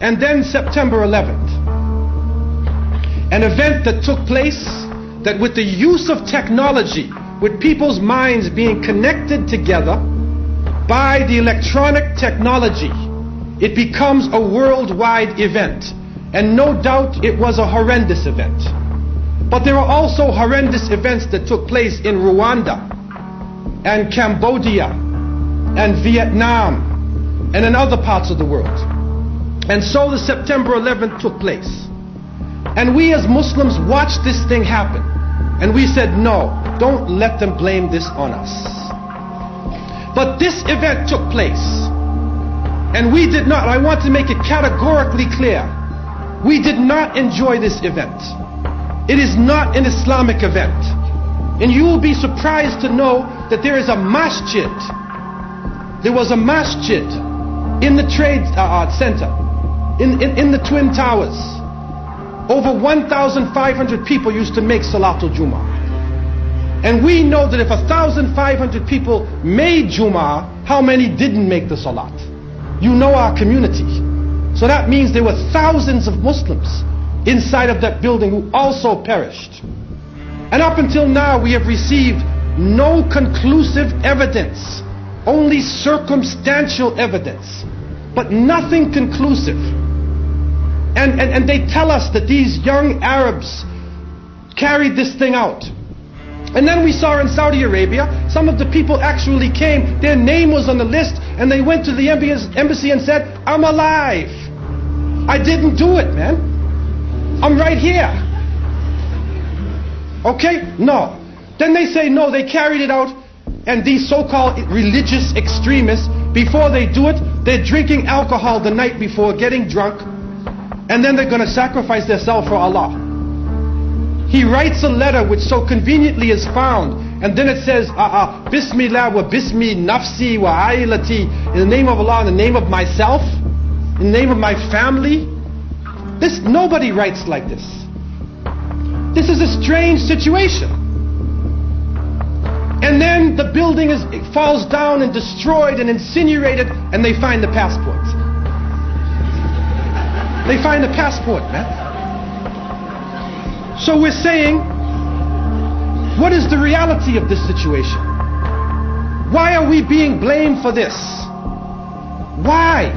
And then September 11th, an event that took place that with the use of technology, with people's minds being connected together by the electronic technology, it becomes a worldwide event. And no doubt it was a horrendous event. But there are also horrendous events that took place in Rwanda and Cambodia and Vietnam and in other parts of the world. And so the September 11th took place. And we as Muslims watched this thing happen. And we said, no, don't let them blame this on us. But this event took place. And we did not, I want to make it categorically clear, we did not enjoy this event. It is not an Islamic event. And you will be surprised to know that there is a masjid. There was a masjid in the trade center, in the Twin Towers. Over 1,500 people used to make Salatul Jummah. And we know that if 1,500 people made Jummah, how many didn't make the Salat? You know our community. So that means there were thousands of Muslims inside of that building who also perished. And up until now we have received no conclusive evidence, only circumstantial evidence, but nothing conclusive. And they tell us that these young Arabs carried this thing out. And then we saw in Saudi Arabia, some of the people actually came, their name was on the list, and they went to the embassy and said, I'm alive. I didn't do it, man. I'm right here. Okay? No. Then they say, no, they carried it out, and these so-called religious extremists, before they do it, they're drinking alcohol the night before, getting drunk, and then they're going to sacrifice themselves for Allah. He writes a letter which so conveniently is found, and then it says, Bismillah wa bismi nafsi wa ailati, in the name of Allah, in the name of myself, in the name of my family. Nobody writes like this. This is a strange situation. And then the building it falls down and destroyed and incinerated, and they find the passport. They find the passport, man. So we're saying, what is the reality of this situation? Why are we being blamed for this? Why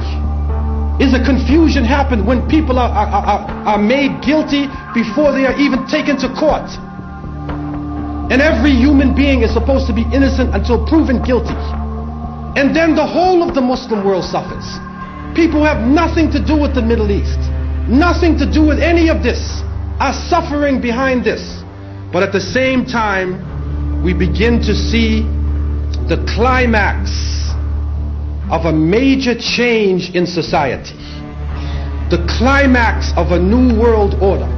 is a confusion happen when people are made guilty before they are even taken to court? And every human being is supposed to be innocent until proven guilty. And then the whole of the Muslim world suffers. People who have nothing to do with the Middle East, nothing to do with any of this, are suffering behind this. But at the same time, we begin to see the climax of a major change in society, the climax of a new world order.